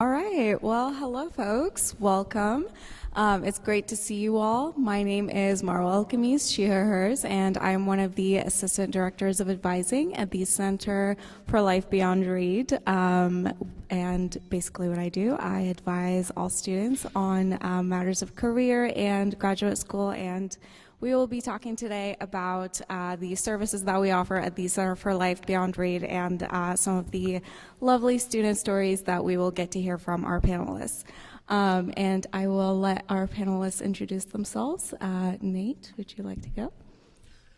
All right. Well, hello, folks. Welcome. It's great to see you all. My name is Marwa Alchemies, she, her, hers, and I'm one of the Assistant Directors of Advising at the Center for Life Beyond Read. And basically what I do, I advise all students on matters of career and graduate school, and we will be talking today about the services that we offer at the Center for Life Beyond Read and some of the lovely student stories that we will get to hear from our panelists. And I will let our panelists introduce themselves. Nate, would you like to go?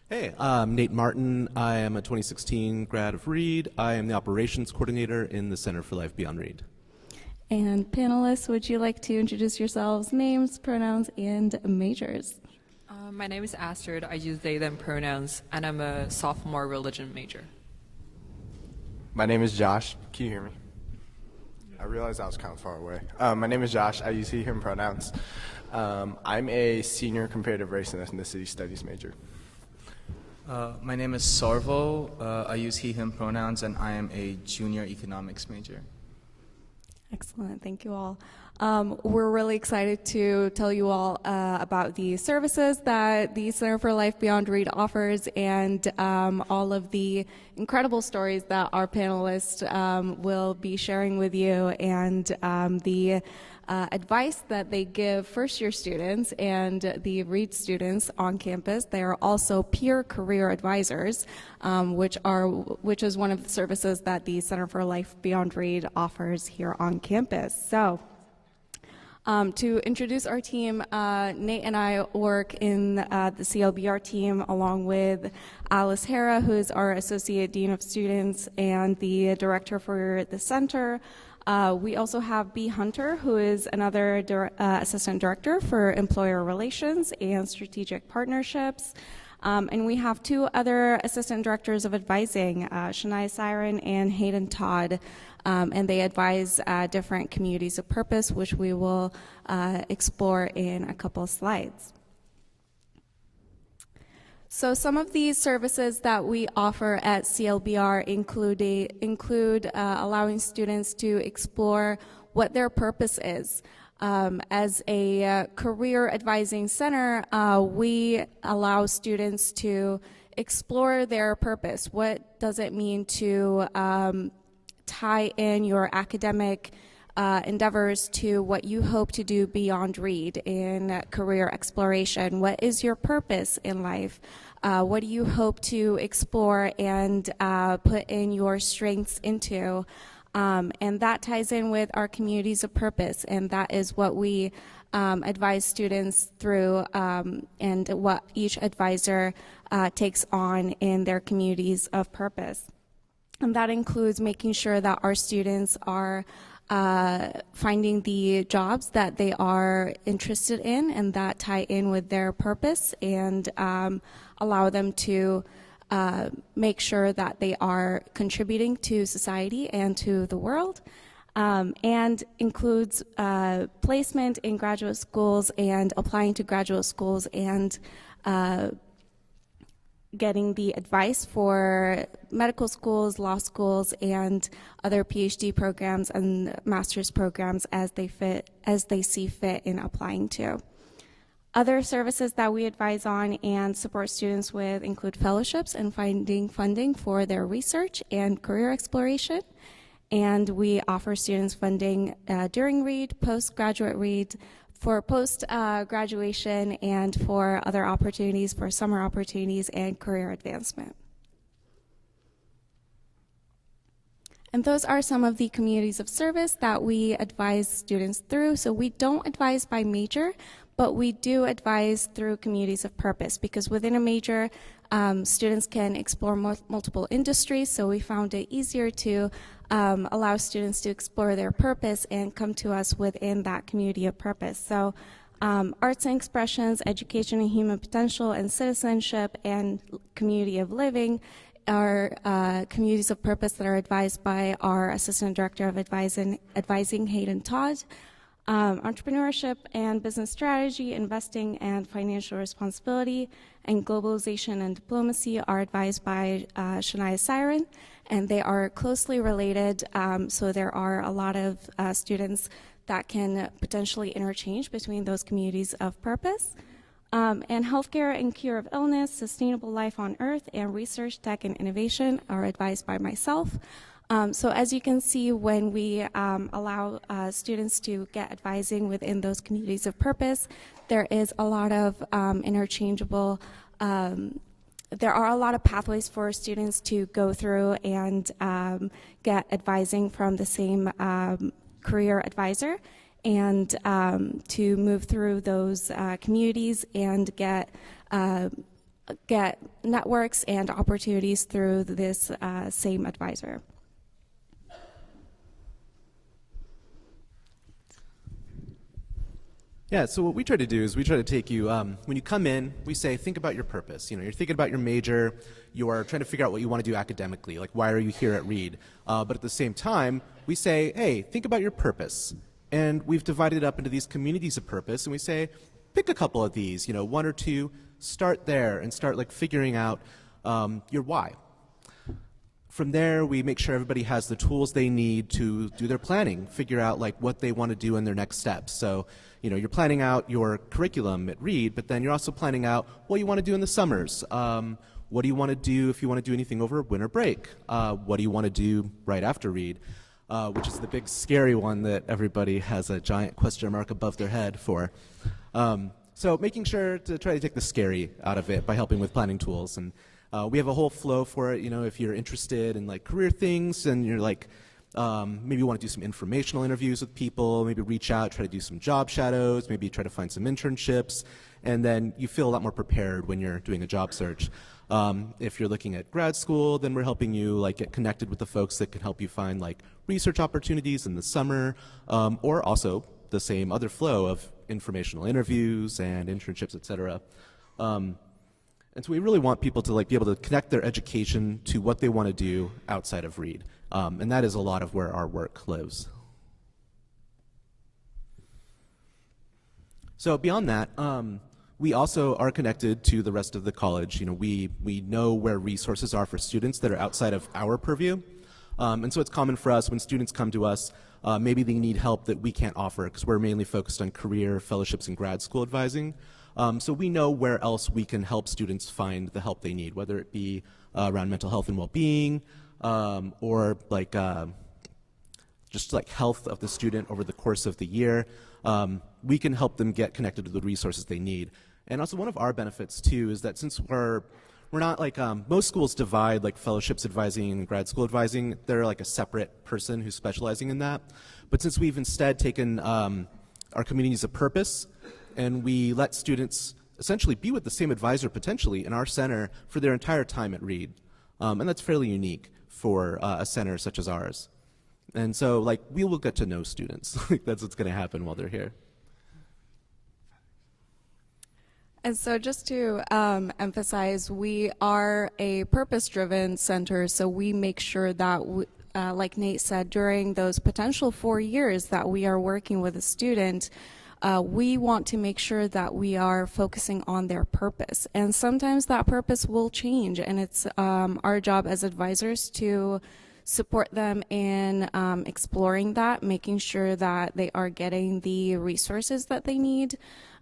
Hey, I'm Nate Martin. I am a 2016 grad of Reed. I am the operations coordinator in the Center for Life Beyond Read. And panelists, would you like to introduce yourselves, names, pronouns, and majors? My name is Astrid. I use they, them pronouns, and I'm a sophomore religion major. My name is Josh. Can you hear me? I realized I was kind of far away. My name is Josh. I use he, him pronouns. I'm a senior comparative race and ethnicity studies major. My name is Sorvo. I use he, him pronouns, and I am a junior economics major. Excellent. Thank you all. We're really excited to tell you all about the services that the Center for Life Beyond Read offers and all of the incredible stories that our panelists will be sharing with you and the advice that they give first-year students and the Read students on campus. They are also peer career advisors, which is one of the services that the Center for Life Beyond Read offers here on campus. So, to introduce our team, Nate and I work in the CLBR team along with Alice Hara, who is our Associate Dean of Students and the Director for the Center. We also have B. Hunter, who is another Assistant Director for Employer Relations and Strategic Partnerships. And we have two other Assistant Directors of Advising, Shania Siren and Hayden Todd, and they advise different communities of purpose, which we will explore in a couple of slides. So some of these services that we offer at CLBR include allowing students to explore what their purpose is. As a career advising center, we allow students to explore their purpose. What does it mean to tie in your academic endeavors to what you hope to do beyond Read in career exploration? What is your purpose in life? What do you hope to explore and put in your strengths into? And that ties in with our communities of purpose, and that is what we advise students through and what each advisor takes on in their communities of purpose. And that includes making sure that our students are finding the jobs that they are interested in and that tie in with their purpose and allow them to make sure that they are contributing to society and to the world, and includes placement in graduate schools and applying to graduate schools and getting the advice for medical schools, law schools, and other PhD programs and master's programs as they see fit in applying to. Other services that we advise on and support students with include fellowships and finding funding for their research and career exploration. And we offer students funding during Read, postgraduate Read, for post-graduation, and for other opportunities, for summer opportunities and career advancement. And those are some of the communities of service that we advise students through. So we don't advise by major, but we do advise through communities of purpose, because within a major, students can explore multiple industries, so we found it easier to allow students to explore their purpose and come to us within that community of purpose. So arts and expressions, education and human potential, and citizenship, and community of living are communities of purpose that are advised by our Assistant Director of Advising, Hayden Todd. Entrepreneurship and business strategy, investing and financial responsibility, and globalization and diplomacy are advised by Shania Siren. and they are closely related. So there are a lot of students that can potentially interchange between those communities of purpose. And healthcare and cure of illness, sustainable life on Earth, and research, tech, and innovation are advised by myself. So as you can see, when we allow students to get advising within those communities of purpose, there is a lot of interchangeable, there are a lot of pathways for students to go through and get advising from the same career advisor, and to move through those communities and get networks and opportunities through this same advisor. Yeah, so what we try to do is we try to take you, when you come in, we say, think about your purpose. You know, you're thinking about your major, you are trying to figure out what you want to do academically, like why are you here at Reed? But at the same time, we say, hey, think about your purpose. And we've divided it up into these communities of purpose, and we say, pick a couple of these, you know, one or two, start there and start like figuring out your why. From there, we make sure everybody has the tools they need to do their planning, figure out like what they want to do in their next steps. So, you know, you're planning out your curriculum at Reed, but then you're also planning out what you want to do in the summers. What do you want to do if you want to do anything over winter break? What do you want to do right after Reed? Which is the big scary one that everybody has a giant question mark above their head for. So making sure to try to take the scary out of it by helping with planning tools. And we have a whole flow for it. You know, if you're interested in like career things and you're like, maybe you want to do some informational interviews with people, maybe reach out, try to do some job shadows, maybe try to find some internships, and then you feel a lot more prepared when you're doing a job search. If you're looking at grad school, then we're helping you like get connected with the folks that can help you find like research opportunities in the summer, or also the same other flow of informational interviews and internships, et cetera. And so we really want people to like be able to connect their education to what they want to do outside of Reed. And that is a lot of where our work lives. So beyond that, we also are connected to the rest of the college. You know, we know where resources are for students that are outside of our purview. And so it's common for us when students come to us, maybe they need help that we can't offer because we're mainly focused on career, fellowships, and grad school advising. So we know where else we can help students find the help they need, whether it be around mental health and well-being, or like just like health of the student over the course of the year. We can help them get connected to the resources they need. And also one of our benefits too is that since we're not like, most schools divide like fellowships advising and grad school advising, they're like a separate person who's specializing in that. But since we've instead taken our communities of purpose and we let students essentially be with the same advisor potentially in our center for their entire time at Reed. And that's fairly unique for a center such as ours. And so like we will get to know students. That's what's going to happen while they're here. And so just to emphasize, we are a purpose-driven center, so we make sure that, like Nate said, during those potential 4 years that we are working with a student, we want to make sure that we are focusing on their purpose. And sometimes that purpose will change, and it's our job as advisors to support them in exploring that, making sure that they are getting the resources that they need,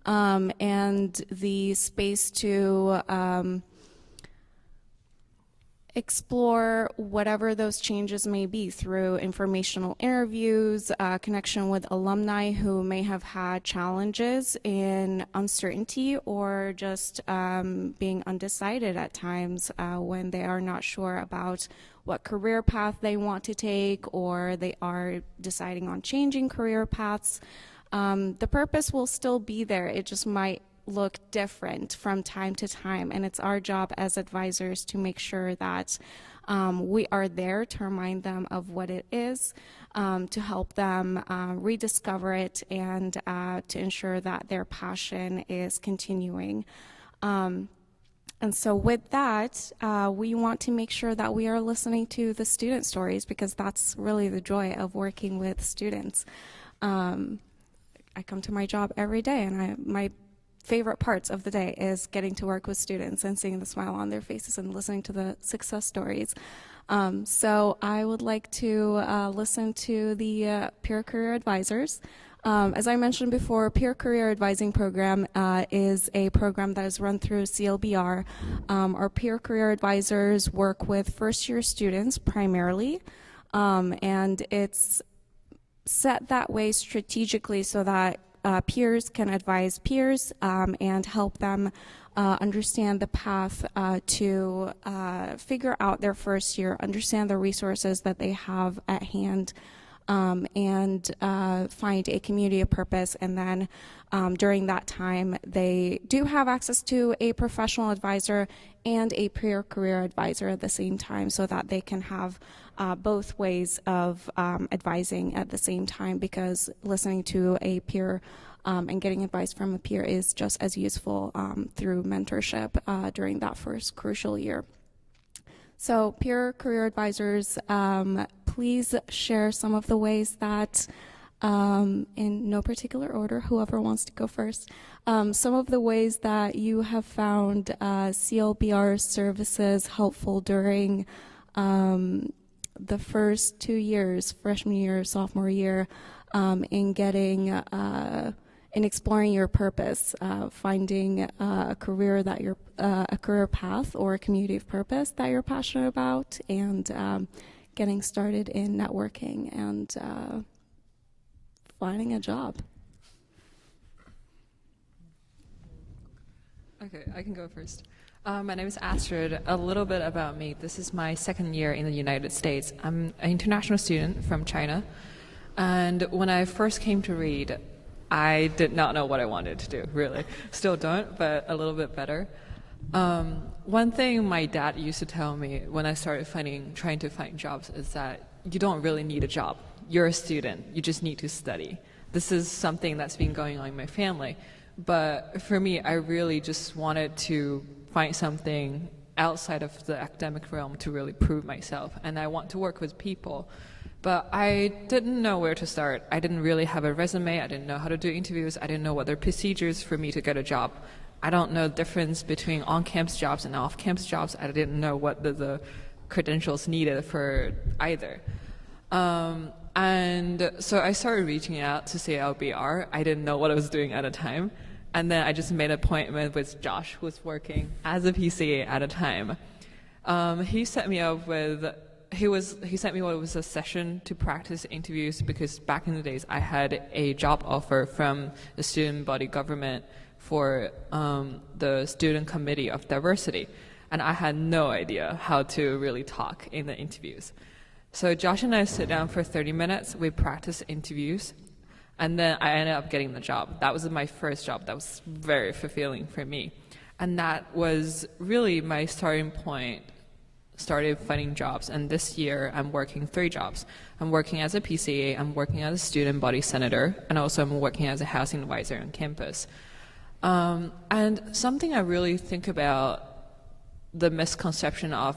and the space to explore whatever those changes may be through informational interviews, connection with alumni who may have had challenges in uncertainty or just being undecided at times when they are not sure about what career path they want to take, or they are deciding on changing career paths. The purpose will still be there. It just might look different from time to time, and it's our job as advisors to make sure that we are there to remind them of what it is, to help them rediscover it, and to ensure that their passion is continuing. And so with that, we want to make sure that we are listening to the student stories, because that's really the joy of working with students. I come to my job every day, and my favorite parts of the day is getting to work with students and seeing the smile on their faces and listening to the success stories. So I would like to listen to the peer career advisors. As I mentioned before, peer career advising program is a program that is run through CLBR. Our peer career advisors work with first-year students primarily, and it's set that way strategically so that peers can advise peers and help them understand the path to figure out their first year, understand the resources that they have at hand, and find a community of purpose. And then during that time, they do have access to a professional advisor and a peer career advisor at the same time, so that they can have both ways of advising at the same time, because listening to a peer and getting advice from a peer is just as useful through mentorship during that first crucial year. So peer career advisors, please share some of the ways that, in no particular order, whoever wants to go first, some of the ways that you have found CLBR services helpful during the first 2 years, freshman year, sophomore year, in getting in exploring your purpose, finding a career that you're a career path or a community of purpose that you're passionate about, and getting started in networking and finding a job. Okay, I can go first. My name is Astrid. A little bit about me. This is my second year in the United States. I'm an international student from China. And when I first came to Reed, I did not know what I wanted to do, really. Still don't, but a little bit better. One thing my dad used to tell me when I started trying to find jobs is that you don't really need a job. You're a student. You just need to study. This is something that's been going on in my family. But for me, I really just wanted to find something outside of the academic realm to really prove myself. And I want to work with people. But I didn't know where to start. I didn't really have a resume. I didn't know how to do interviews. I didn't know what are procedures for me to get a job. I don't know the difference between on-campus jobs and off-campus jobs. I didn't know what the credentials needed for either. And so I started reaching out to CLBR. I didn't know what I was doing at the time. And then I just made an appointment with Josh, who was working as a PCA at a time. He set me up with... He sent me what was a session to practice interviews, because back in the days I had a job offer from the student body government for the student committee of diversity, and I had no idea how to really talk in the interviews. So Josh and I sit down for 30 minutes, we practice interviews, and then I ended up getting the job. That was my first job. That was very fulfilling for me, and that was really my starting point. Started finding jobs, and this year I'm working 3 jobs. I'm working as a PCA, I'm working as a student body senator, and also I'm working as a housing advisor on campus. And something I really think about, the misconception of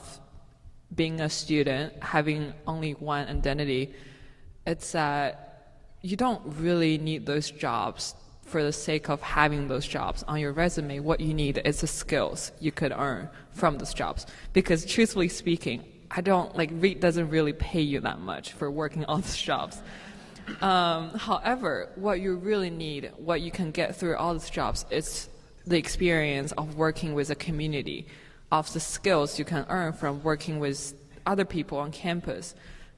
being a student, having only one identity, it's that you don't really need those jobs for the sake of having those jobs on your resume. What you need is the skills you could earn from those jobs. Because truthfully speaking, Reed doesn't really pay you that much for working all those jobs. However, what you really need, what you can get through all these jobs, is the experience of working with a community, of the skills you can earn from working with other people on campus.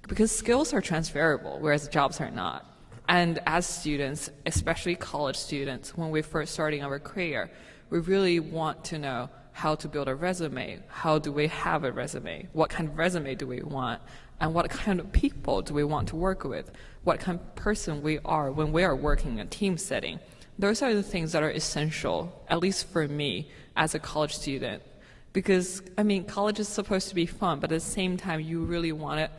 Because skills are transferable, whereas jobs are not. And as students, especially college students, when we're first starting our career, we really want to know how to build a resume. How do we have a resume? What kind of resume do we want? And what kind of people do we want to work with? What kind of person we are when we are working in a team setting? Those are the things that are essential, at least for me, as a college student. Because, college is supposed to be fun, but at the same time, you really want it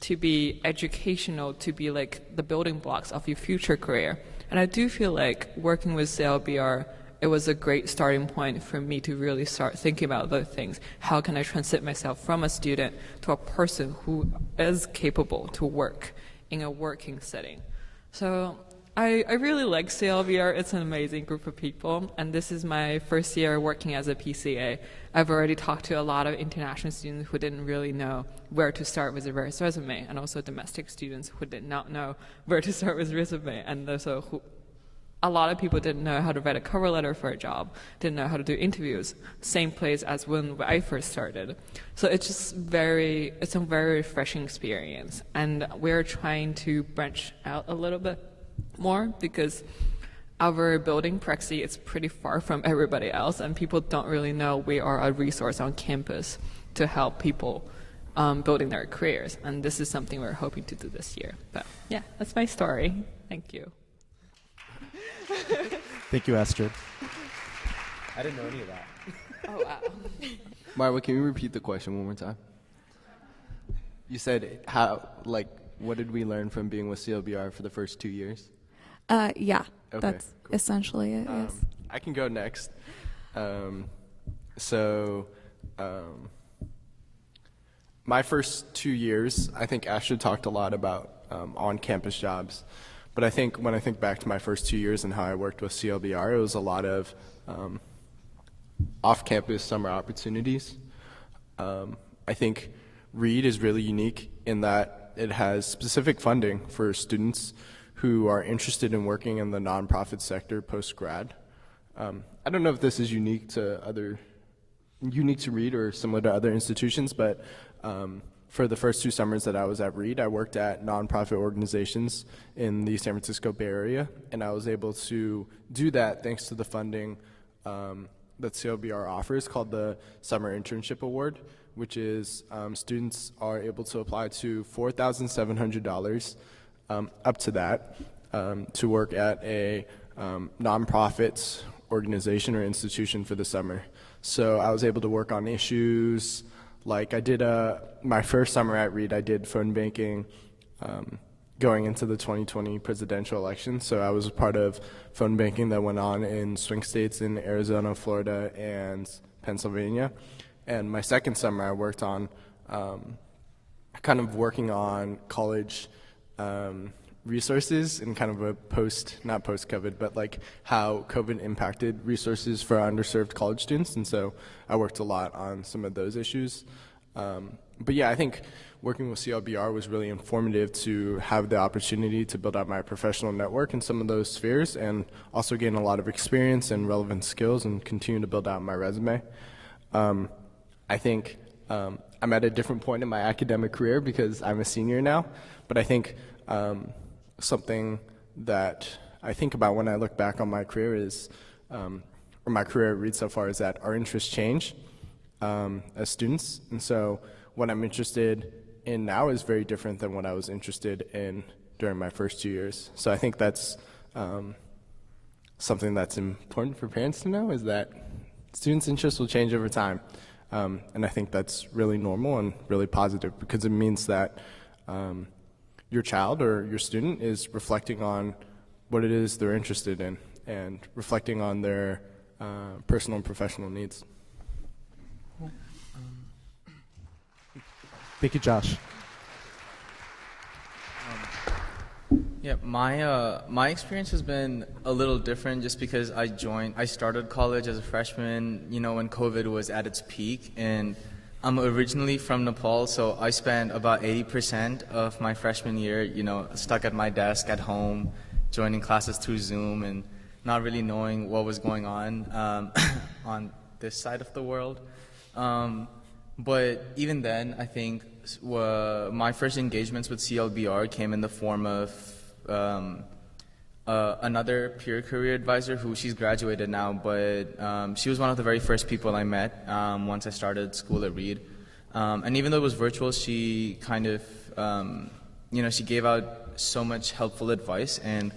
to be educational, to be like the building blocks of your future career. And I do feel like working with CLBR, it was a great starting point for me to really start thinking about those things. How can I transit myself from a student to a person who is capable to work in a working setting? So I really like CLBR. It's an amazing group of people, and this is my first year working as a PCA. I've already talked to a lot of international students who didn't really know where to start with a resume, and also domestic students who did not know where to start with resume, and also a lot of people didn't know how to write a cover letter for a job, didn't know how to do interviews. Same place as when I first started. So it's a very refreshing experience, and we're trying to branch out a little bit more because our building, Prexy, is pretty far from everybody else, and people don't really know we are a resource on campus to help people building their careers. And this is something we're hoping to do this year. But yeah, that's my story. Thank you. Thank you, Astrid. I didn't know any of that. Oh, wow. Marwa, can you repeat the question one more time? You said what did we learn from being with CLBR for the first 2 years? Yeah, Okay, that's cool. essentially it. Yes. I can go next. My first 2 years, I think Astrid talked a lot about on-campus jobs. But I think when I think back to my first 2 years and how I worked with CLBR, it was a lot of off-campus summer opportunities. I think Reed is really unique in that it has specific funding for students who are interested in working in the nonprofit sector post-grad. I don't know if this is unique to Reed or similar to other institutions, but for the first 2 summers that I was at Reed, I worked at nonprofit organizations in the San Francisco Bay Area, and I was able to do that thanks to the funding that CLBR offers called the Summer Internship Award, which is students are able to apply to $4,700 up to that to work at a nonprofit organization or institution for the summer. So I was able to work on issues like I did my first summer at Reed, I did phone banking going into the 2020 presidential election. So I was a part of phone banking that went on in swing states in Arizona, Florida, and Pennsylvania. And my second summer I worked on kind of working on college resources in kind of a not post-COVID, but like how COVID impacted resources for underserved college students. And so I worked a lot on some of those issues. But yeah, I think working with CLBR was really informative to have the opportunity to build out my professional network in some of those spheres and also gain a lot of experience and relevant skills and continue to build out my resume. I think I'm at a different point in my academic career because I'm a senior now, but I think something that I think about when I look back on my career is, or my career at Reed so far, is that our interests change as students. And so what I'm interested in now is very different than what I was interested in during my first 2 years. So I think that's something that's important for parents to know, is that students' interests will change over time. And I think that's really normal and really positive because it means that your child or your student is reflecting on what it is they're interested in and reflecting on their personal and professional needs. Thank you, Josh. Yeah, my experience has been a little different just because I started college as a freshman, when COVID was at its peak, and I'm originally from Nepal, so I spent about 80% of my freshman year, stuck at my desk at home, joining classes through Zoom and not really knowing what was going on on this side of the world. But even then, I think my first engagements with CLBR came in the form of another peer career advisor she's graduated now, but she was one of the very first people I met once I started school at Reed. And even though it was virtual, she kind of, she gave out so much helpful advice. And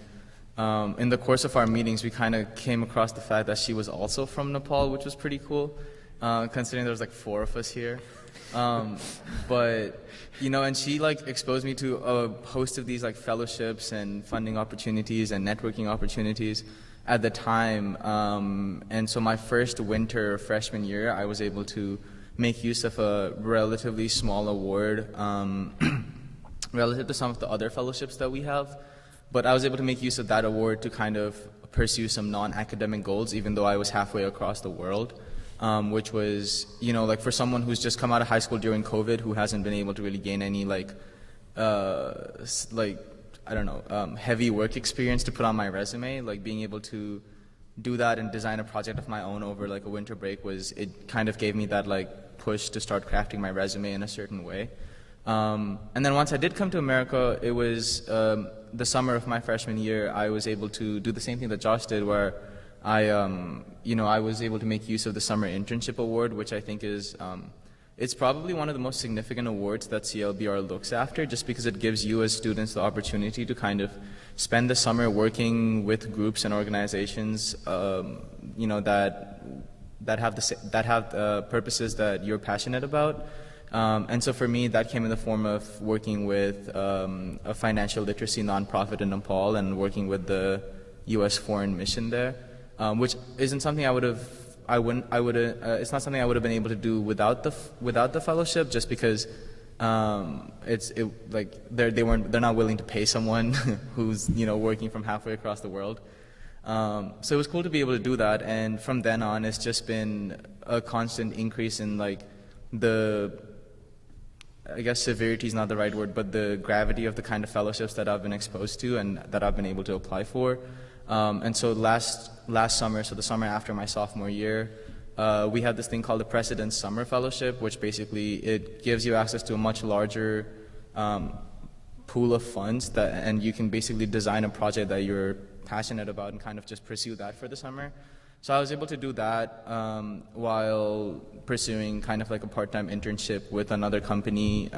in the course of our meetings, we kind of came across the fact that she was also from Nepal, which was pretty cool, considering there was like 4 of us here. But and she exposed me to a host of these fellowships and funding opportunities and networking opportunities at the time. And so my first winter freshman year, I was able to make use of a relatively small award relative to some of the other fellowships that we have. But I was able to make use of that award to kind of pursue some non-academic goals, even though I was halfway across the world, which was, you know, like for someone who's just come out of high school during COVID, who hasn't been able to really gain any heavy work experience to put on my resume, like being able to do that and design a project of my own over like a winter break it kind of gave me that like push to start crafting my resume in a certain way. And then once I did come to America, it was the summer of my freshman year. I was able to do the same thing that Josh did, where I was able to make use of the Summer Internship Award, which I think is, it's probably one of the most significant awards that CLBR looks after, just because it gives you as students the opportunity to kind of spend the summer working with groups and organizations, that have purposes that you're passionate about. And so for me, that came in the form of working with a financial literacy nonprofit in Nepal and working with the U.S. Foreign Mission there, which isn't something it's not something I would have been able to do without the fellowship, just because they're not willing to pay someone who's working from halfway across the world. So it was cool to be able to do that, and from then on, it's just been a constant increase in I guess severity is not the right word, but the gravity of the kind of fellowships that I've been exposed to and that I've been able to apply for. And so last summer, so the summer after my sophomore year, we had this thing called the Preparedness Summer Fellowship, which basically it gives you access to a much larger pool of funds and you can basically design a project that you're passionate about and kind of just pursue that for the summer. So I was able to do that while pursuing kind of like a part-time internship with another company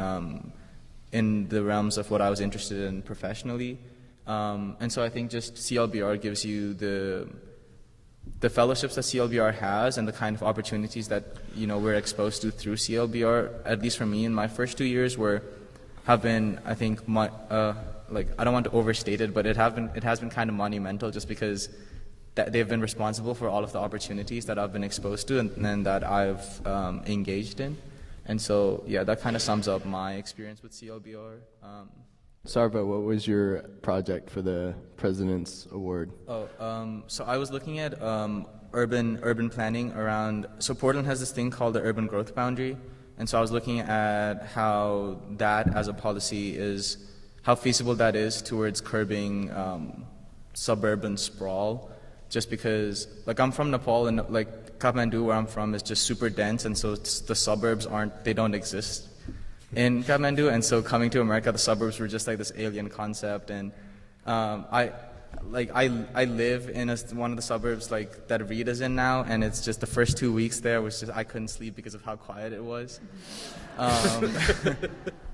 in the realms of what I was interested in professionally. And so I think just CLBR gives you the fellowships that CLBR has and the kind of opportunities that we're exposed to through CLBR. At least for me, in my first 2 years, have been, I think, I don't want to overstate it, but it has been kind of monumental, just because they've been responsible for all of the opportunities that I've been exposed to and that I've engaged in. And so, yeah, that kind of sums up my experience with CLBR. Sarva, what was your project for the President's Award? So I was looking at urban planning around, so Portland has this thing called the urban growth boundary, and so I was looking at how that as a policy how feasible that is towards curbing suburban sprawl, just because, I'm from Nepal, and Kathmandu, where I'm from, is just super dense, and so the suburbs don't exist in Kathmandu, and so coming to America, the suburbs were just like this alien concept, and I live in one of the suburbs that Reed is in now, and it's just the first 2 weeks there was just, I couldn't sleep because of how quiet it was.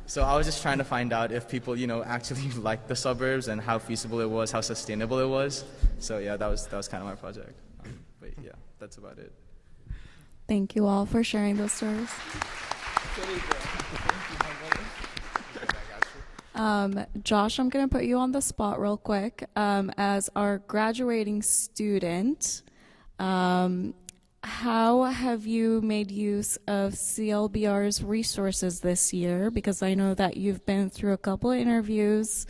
So I was just trying to find out if people, actually liked the suburbs and how feasible it was, how sustainable it was. So yeah, that was kind of my project. But yeah, that's about it. Thank you all for sharing those stories. Josh, I'm going to put you on the spot real quick. As our graduating student, how have you made use of CLBR's resources this year? Because I know that you've been through a couple of interviews,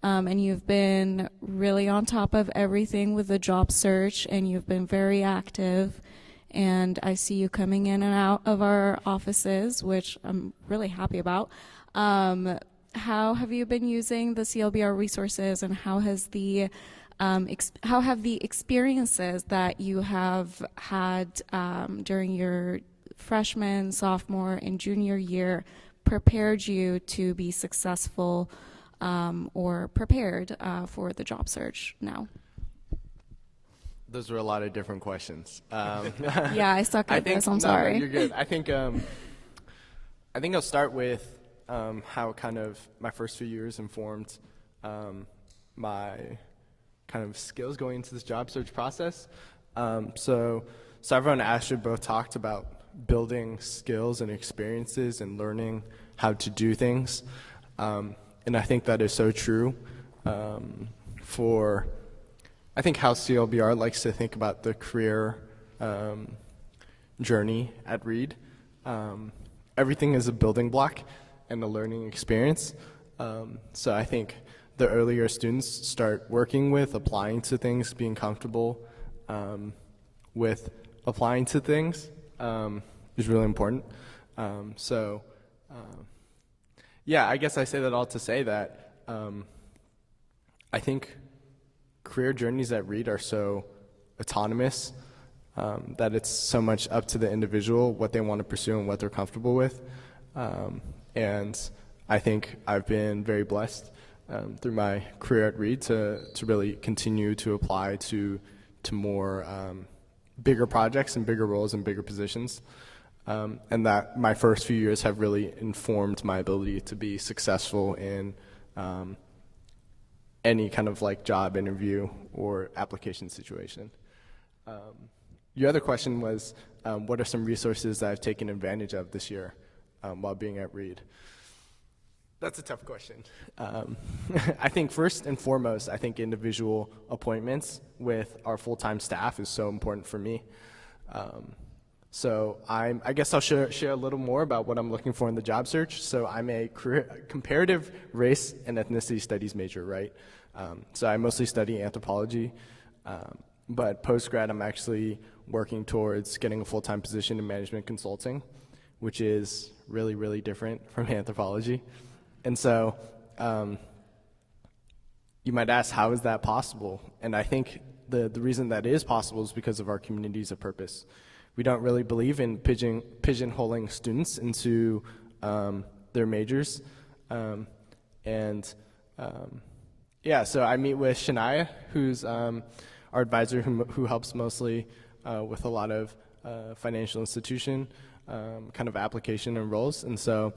and you've been really on top of everything with the job search, and you've been very active. And I see you coming in and out of our offices, which I'm really happy about. How have you been using the CLBR resources, and how have the experiences that you have had during your freshman, sophomore, and junior year prepared you to be successful or prepared for the job search now? Those were a lot of different questions. Yeah, I suck at this. I'm sorry. No, you're good. I think I'll start with how kind of my first few years informed my kind of skills going into this job search process. So Sarva and Ashton both talked about building skills and experiences and learning how to do things. And I think that is so true for, I think, how CLBR likes to think about the career journey at Reed. Everything is a building block and a learning experience. So I think the earlier students start working with, applying to things, being comfortable with applying to things is really important. Yeah, I guess I say that all to say that I think career journeys at Reed are so autonomous that it's so much up to the individual what they want to pursue and what they're comfortable with. And I think I've been very blessed through my career at Reed to really continue to apply to more bigger projects and bigger roles and bigger positions. And that my first few years have really informed my ability to be successful in any kind of like job interview or application situation. Your other question was, what are some resources that I've taken advantage of this year while being at Reed? That's a tough question. I think first and foremost, I think individual appointments with our full-time staff is so important for me. So I guess I'll share a little more about what I'm looking for in the job search. So I'm a comparative race and ethnicity studies major, right? So I mostly study anthropology, but post-grad I'm actually working towards getting a full-time position in management consulting, which is really, really different from anthropology. And so you might ask, how is that possible? And I think the reason that is possible is because of our communities of purpose. We don't really believe in pigeonholing students into their majors. Yeah, so I meet with Shania, who's our advisor who helps mostly with a lot of financial institution kind of application and roles. And so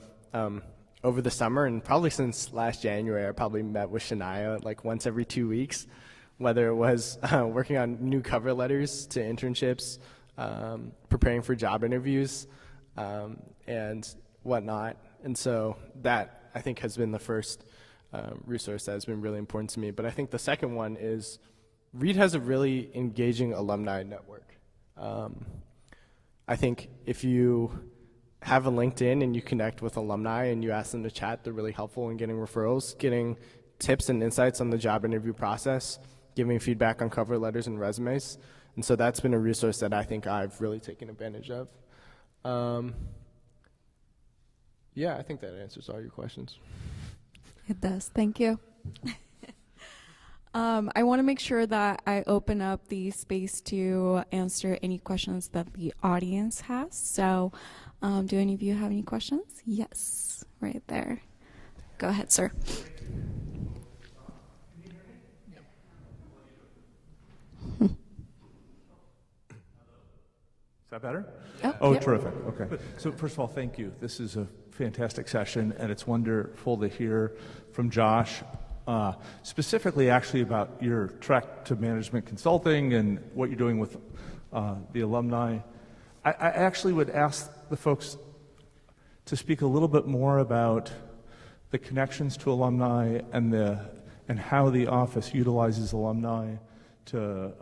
over the summer, and probably since last January, I probably met with Shania like once every 2 weeks, whether it was working on new cover letters to internships, preparing for job interviews, and whatnot. And so that, I think, has been the first resource that has been really important to me. But I think the second one is Reed has a really engaging alumni network. I think if you have a LinkedIn and you connect with alumni and you ask them to chat, they're really helpful in getting referrals, getting tips and insights on the job interview process, giving feedback on cover letters and resumes. And so that's been a resource that I think I've really taken advantage of. Yeah, I think that answers all your questions. It does. Thank you. I want to make sure that I open up the space to answer any questions that the audience has. So do any of you have any questions? Yes, right there. Go ahead, sir. Is that better? Oh, yep. Terrific. Okay. So first of all, thank you. This is a fantastic session, and it's wonderful to hear from Josh, specifically actually about your trek to management consulting and what you're doing with the alumni. I actually would ask the folks to speak a little bit more about the connections to alumni and how the office utilizes alumni to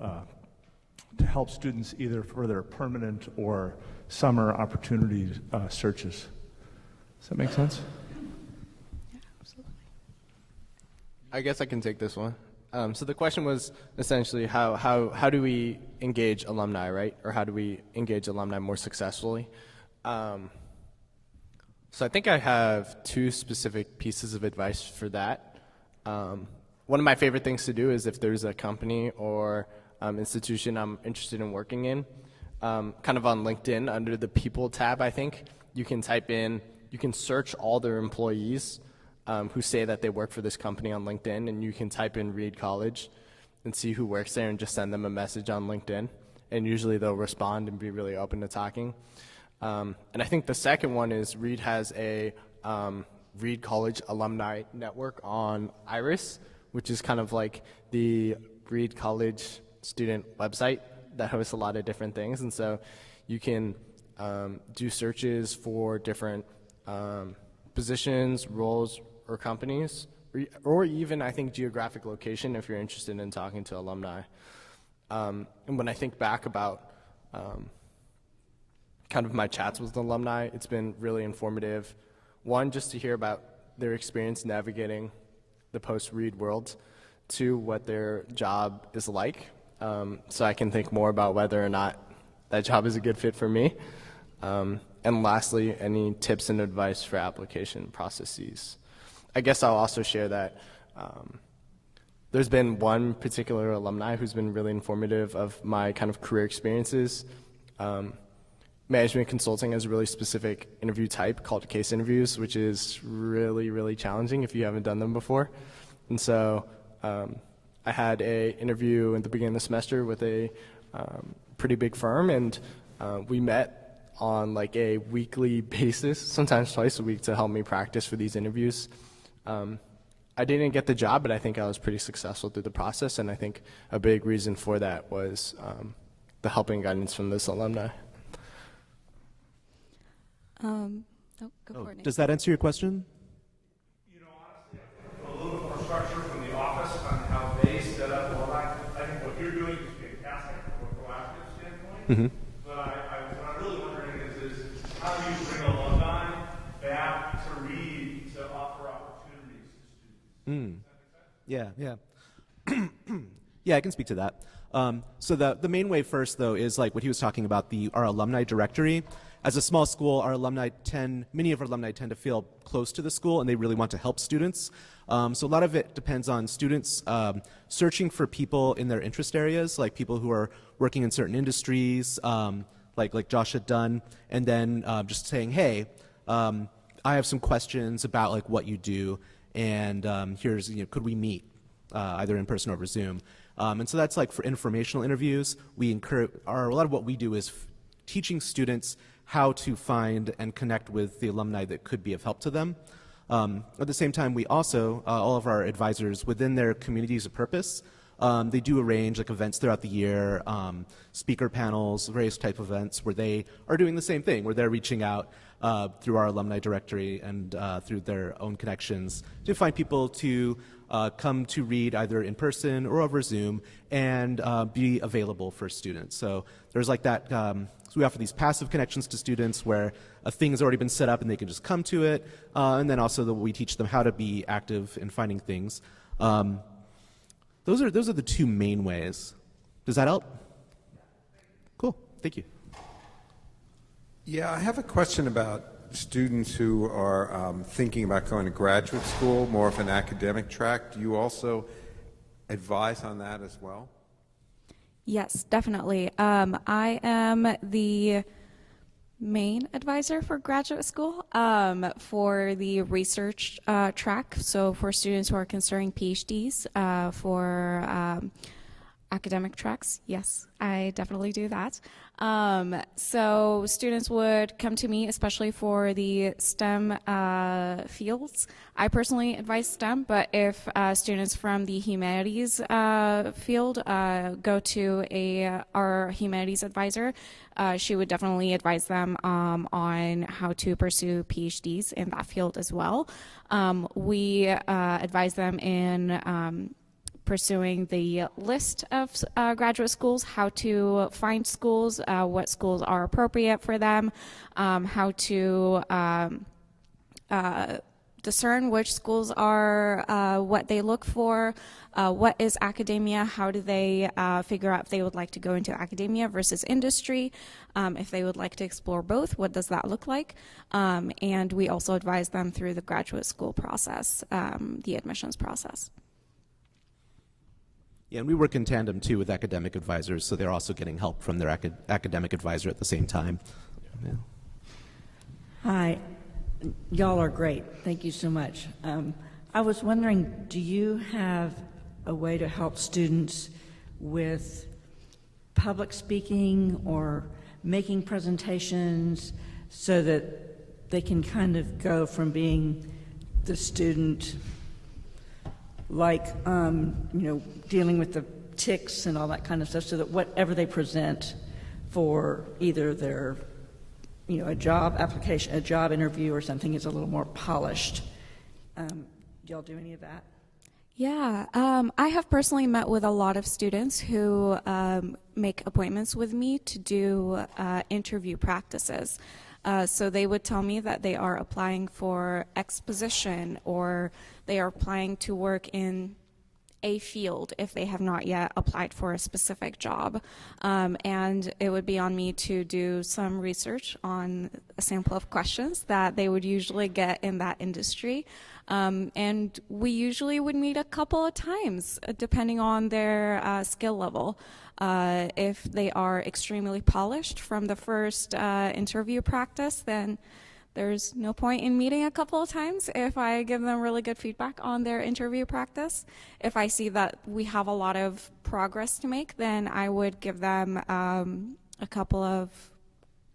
help students either for their permanent or summer opportunity searches. Does that make sense? Yeah, absolutely. I guess I can take this one. So the question was essentially how do we engage alumni, right? Or how do we engage alumni more successfully? So I think I have two specific pieces of advice for that. One of my favorite things to do is if there's a company or institution I'm interested in working in, kind of on LinkedIn under the People tab, I think, you can search all their employees who say that they work for this company on LinkedIn, and you can type in Reed College and see who works there and just send them a message on LinkedIn. And usually they'll respond and be really open to talking. And I think the second one is Reed has a Reed College alumni network on Iris, which is kind of like the Reed College student website that hosts a lot of different things. And so you can do searches for different positions, roles, or companies, or even, I think, geographic location if you're interested in talking to alumni. And when I think back about kind of my chats with alumni, it's been really informative. One, just to hear about their experience navigating the post-read world to what their job is like, so I can think more about whether or not that job is a good fit for me. And lastly, any tips and advice for application processes. I guess I'll also share that there's been one particular alumni who's been really informative of my kind of career experiences. Management consulting has a really specific interview type called case interviews, which is really, really challenging if you haven't done them before. And so I had an interview at the beginning of the semester with a pretty big firm, and we met on like a weekly basis, sometimes twice a week, to help me practice for these interviews. I didn't get the job, but I think I was pretty successful through the process, and I think a big reason for that was the help and guidance from this alumni. Go for it, Nick. Does that answer your question? You know, honestly, I think a little bit more structure from the office on how they set up alumni. I think what you're doing is fantastic from a proactive standpoint. But what I'm really wondering is how do you bring alumni back to read to offer opportunities to students? Yeah. Yeah, I can speak to that. So the main way first, though, is like what he was talking about, our alumni directory. As a small school, many of our alumni tend to feel close to the school, and they really want to help students. So a lot of it depends on students searching for people in their interest areas, like people who are working in certain industries, like Josh had done, and then just saying, hey, I have some questions about like what you do, and here's, could we meet either in person or over Zoom? And so that's like for informational interviews. We encourage, a lot of what we do is teaching students how to find and connect with the alumni that could be of help to them. At the same time, we also, all of our advisors within their communities of purpose, they do arrange like events throughout the year, speaker panels, various type of events where they are doing the same thing, where they're reaching out through our alumni directory and through their own connections to find people to come to read either in person or over Zoom and be available for students. So there's like that, so we offer these passive connections to students where a thing has already been set up and they can just come to it. And then also we teach them how to be active in finding things. Those are the two main ways. Does that help? Cool, thank you. Yeah, I have a question about students who are thinking about going to graduate school, more of an academic track. Do you also advise on that as well? Yes, definitely. I am the main advisor for graduate school for the research track. So for students who are considering PhDs, for academic tracks, yes, I definitely do that. So students would come to me, especially for the STEM fields. I personally advise STEM, but if students from the humanities field go to our humanities advisor, she would definitely advise them on how to pursue PhDs in that field as well. We advise them in pursuing the list of graduate schools, how to find schools, what schools are appropriate for them, how to discern which schools are what they look for, what is academia, how do they figure out if they would like to go into academia versus industry, if they would like to explore both, what does that look like, and we also advise them through the graduate school process, the admissions process. Yeah, and we work in tandem, too, with academic advisors, so they're also getting help from their academic advisor at the same time. Yeah. Hi. Y'all are great. Thank you so much. I was wondering, do you have a way to help students with public speaking or making presentations so that they can kind of go from being the student like, dealing with the tics and all that kind of stuff, so that whatever they present for either their, a job application, a job interview or something is a little more polished. Do y'all do any of that? Yeah, I have personally met with a lot of students who make appointments with me to do interview practices. So they would tell me that they are applying for X position, or they are applying to work in a field if they have not yet applied for a specific job. And it would be on me to do some research on a sample of questions that they would usually get in that industry. And we usually would meet a couple of times, depending on their skill level. If they are extremely polished from the first interview practice, then there's no point in meeting a couple of times if I give them really good feedback on their interview practice. If I see that we have a lot of progress to make, then I would give them a couple of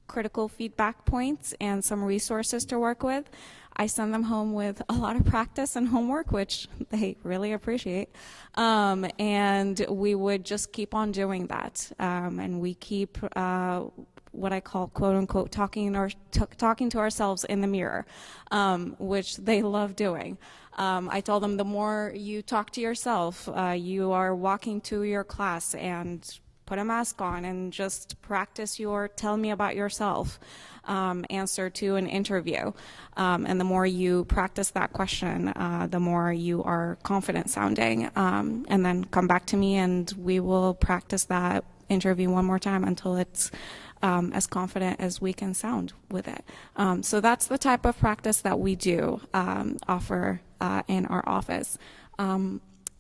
critical feedback points and some resources to work with. I send them home with a lot of practice and homework, which they really appreciate. And we would just keep on doing that. And we keep what I call, quote unquote, talking to ourselves in the mirror, which they love doing. I told them the more you talk to yourself, you are walking to your class and put a mask on and just practice your tell me about yourself answer to an interview. And the more you practice that question, the more you are confident sounding. And then come back to me and we will practice that interview one more time until it's as confident as we can sound with it. So that's the type of practice that we do offer in our office.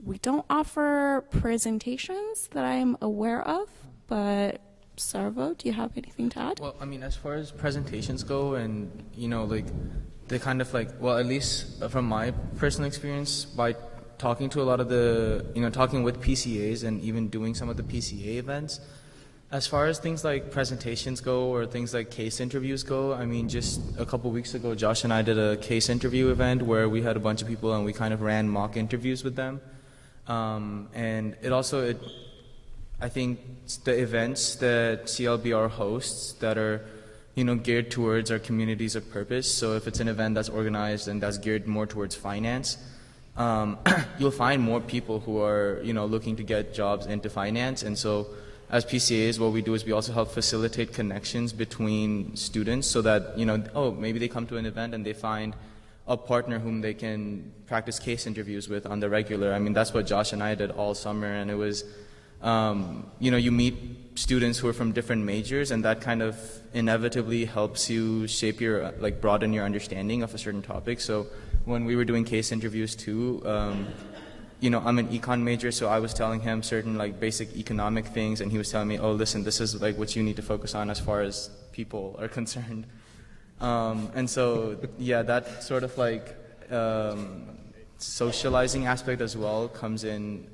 We don't offer presentations that I'm aware of, but Sarvo, do you have anything to add? Well, I mean, as far as presentations go, and like they kind of like, well, at least from my personal experience, by talking to a lot of the, talking with PCAs and even doing some of the PCA events, as far as things like presentations go or things like case interviews go, I mean, just a couple weeks ago, Josh and I did a case interview event where we had a bunch of people and we kind of ran mock interviews with them. And I think the events that CLBR hosts that are, geared towards our communities of purpose. So if it's an event that's organized and that's geared more towards finance, you'll find more people who are, looking to get jobs into finance. And so as PCAs, what we do is we also help facilitate connections between students so that, maybe they come to an event and they find a partner whom they can practice case interviews with on the regular. I mean, that's what Josh and I did all summer, and it was, you meet students who are from different majors, and that kind of inevitably helps you shape your, broaden your understanding of a certain topic. So when we were doing case interviews too, I'm an econ major, so I was telling him certain basic economic things, and he was telling me, oh, listen, this is what you need to focus on as far as people are concerned. And so, yeah, that sort of socializing aspect as well comes in.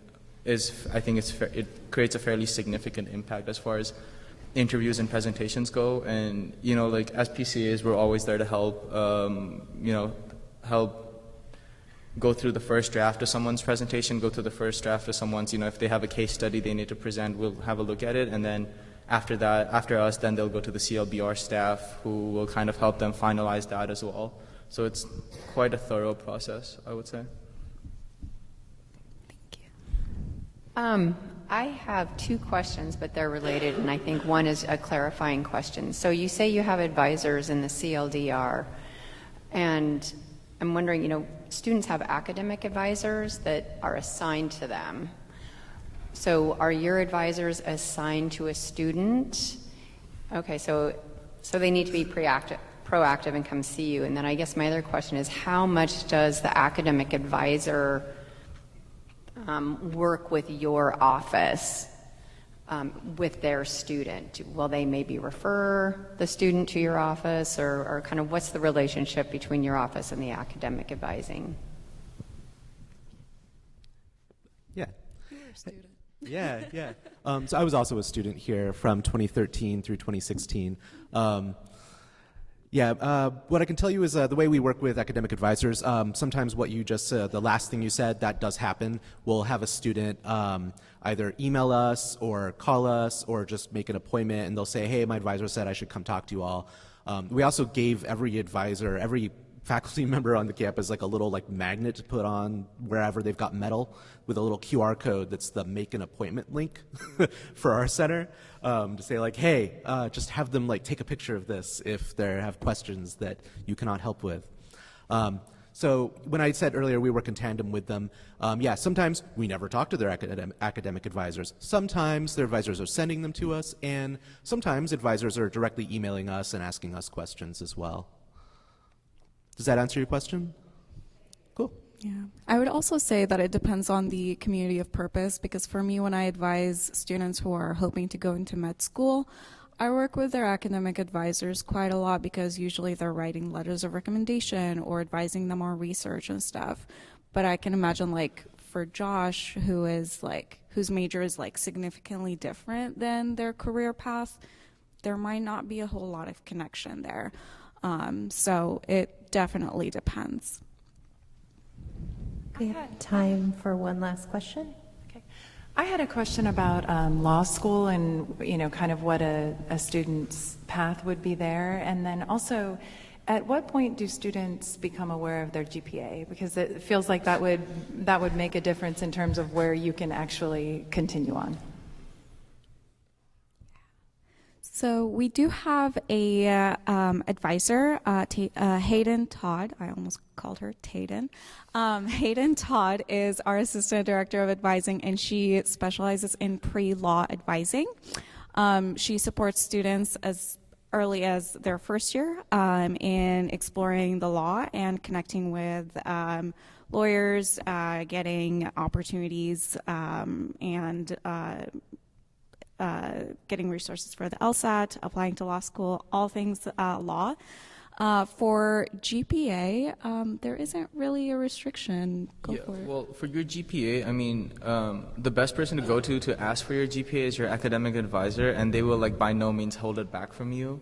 I think it creates a fairly significant impact as far as interviews and presentations go. And as PCAs, we're always there to help. Help go through the first draft of someone's presentation, go through the first draft of someone's, if they have a case study they need to present, we'll have a look at it, and then after us, then they'll go to the CLBR staff who will kind of help them finalize that as well. So it's quite a thorough process, I would say. I have two questions, but they're related, and I think one is a clarifying question. So you say you have advisors in the CLDR, and I'm wondering, students have academic advisors that are assigned to them. So are your advisors assigned to a student? Okay, so they need to be proactive and come see you. And then I guess my other question is, how much does the academic advisor work with your office with their student? Will they maybe refer the student to your office, or kind of what's the relationship between your office and the academic advising? Yeah. Yeah. So I was also a student here from 2013 through 2016. What I can tell you is the way we work with academic advisors, sometimes what you just the last thing you said, that does happen. We'll have a student either email us or call us or just make an appointment, and they'll say, hey, my advisor said I should come talk to you all. We also gave every advisor, every faculty member on the campus like a little like magnet to put on wherever they've got metal with a little QR code that's the make an appointment link for our center, to say like, hey, just have them like take a picture of this if they have questions that you cannot help with. So when I said earlier we work in tandem with them, yeah, sometimes we never talk to their academic advisors. Sometimes their advisors are sending them to us, and sometimes advisors are directly emailing us and asking us questions as well. Does that answer your question? Cool. Yeah. I would also say that it depends on the community of purpose, because for me, when I advise students who are hoping to go into med school, I work with their academic advisors quite a lot, because usually they're writing letters of recommendation or advising them on research and stuff. But I can imagine, like, for Josh, whose major is like significantly different than their career path, there might not be a whole lot of connection there. So it definitely depends. We have time for one last question. Okay. I had a question about law school and, kind of what a student's path would be there. And then also, at what point do students become aware of their GPA? Because it feels like that would make a difference in terms of where you can actually continue on. So we do have a advisor, Hayden Todd. I almost called her Tayden. Hayden Todd is our assistant director of advising, and she specializes in pre-law advising. She supports students as early as their first year in exploring the law and connecting with lawyers, getting opportunities, and getting resources for the LSAT, applying to law school, all things law. For GPA, there isn't really a restriction. Go for it. Well, for your GPA, I mean, the best person to go to ask for your GPA is your academic advisor, and they will, like, by no means hold it back from you.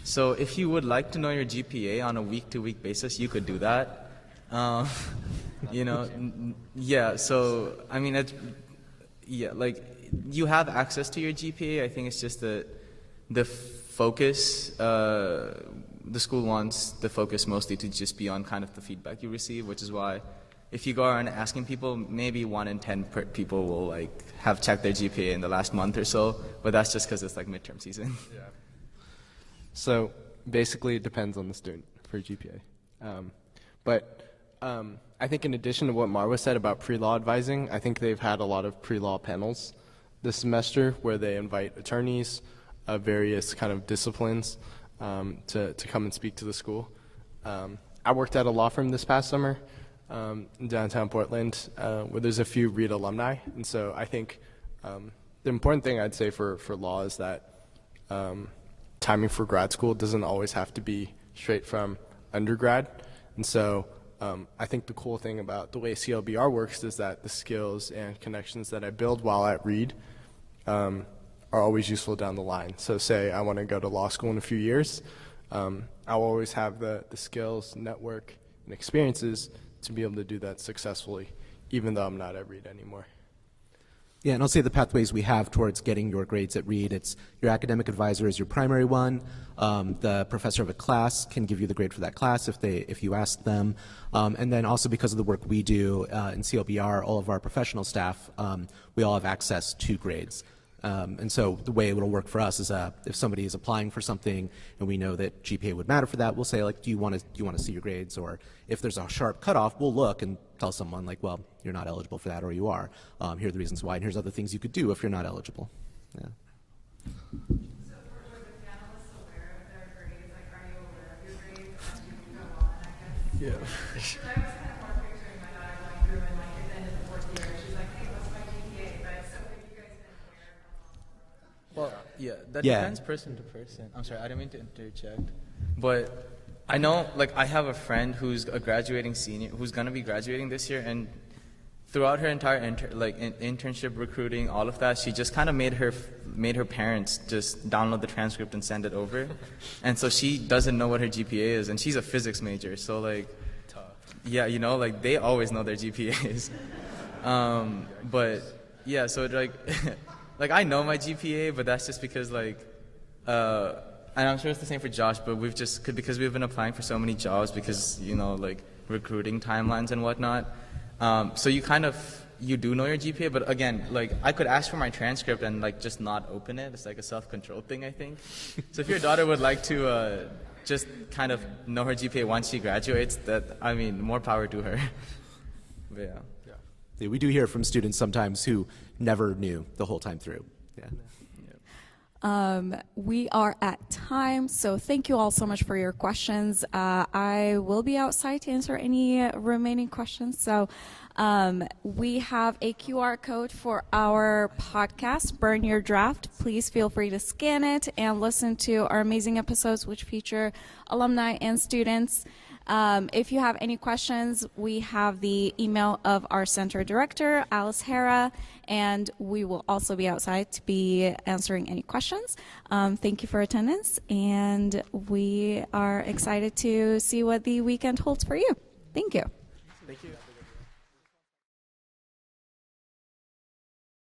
So if you would like to know your GPA on a week-to-week basis, you could do that. Yeah, so, I mean, you have access to your GPA. I think it's just the focus, the school wants the focus mostly to just be on kind of the feedback you receive, which is why if you go around asking people, maybe 1 in 10 people will have checked their GPA in the last month or so, but that's just because it's midterm season. Yeah. So basically it depends on the student for GPA. I think in addition to what Marwa said about pre-law advising, I think they've had a lot of pre-law panels this semester where they invite attorneys of various kind of disciplines to come and speak to the school. I worked at a law firm this past summer in downtown Portland where there's a few Reed alumni, and so I think the important thing I'd say for law is that timing for grad school doesn't always have to be straight from undergrad, and so I think the cool thing about the way CLBR works is that the skills and connections that I build while at Reed are always useful down the line. So say I want to go to law school in a few years, I'll always have the skills, network, and experiences to be able to do that successfully, even though I'm not at Reed anymore. Yeah, and I'll say the pathways we have towards getting your grades at Reed. It's your academic advisor is your primary one. The professor of a class can give you the grade for that class if you ask them. And then also because of the work we do in CLBR, all of our professional staff, we all have access to grades. And so the way it will work for us is if somebody is applying for something and we know that GPA would matter for that, we'll say, do you want to see your grades? Or if there's a sharp cutoff, we'll look and tell someone well, you're not eligible for that, or you are. Here are the reasons why, and here's other things you could do if you're not eligible. Yeah. So were the panelists aware of their grades? Are you aware of your grades as you go on, I guess? Yeah. I was kind of more picturing my daughter going through and at the end of the 4th year, she's like, hey, what's my GPA? But so have you guys been aware of how long? Well, yeah, that depends person to person. I'm sorry, I didn't mean to interject. But I know, I have a friend who's a graduating senior, who's going to be graduating this year, and throughout her entire internship, recruiting, all of that, she just kind of made her parents just download the transcript and send it over. And so she doesn't know what her GPA is, and she's a physics major, so tough. Yeah, they always know their GPAs. But yeah, so I know my GPA, but that's just because and I'm sure it's the same for Josh, but because we've been applying for so many jobs because, like recruiting timelines and whatnot. So you do know your GPA, but again, like I could ask for my transcript and like just not open it. It's like a self-control thing, I think. So if your daughter would like to just kind of know her GPA once she graduates, more power to her. But yeah. Yeah, we do hear from students sometimes who never knew the whole time through. Yeah. We are at time, so thank you all so much for your questions. I will be outside to answer any remaining questions. So we have a QR code for our podcast, Burn Your Draft. Please feel free to scan it and listen to our amazing episodes, which feature alumni and students. If you have any questions, we have the email of our center director, Alice Hara, and we will also be outside to be answering any questions. Thank you for attendance, and we are excited to see what the weekend holds for you. Thank you. Thank you.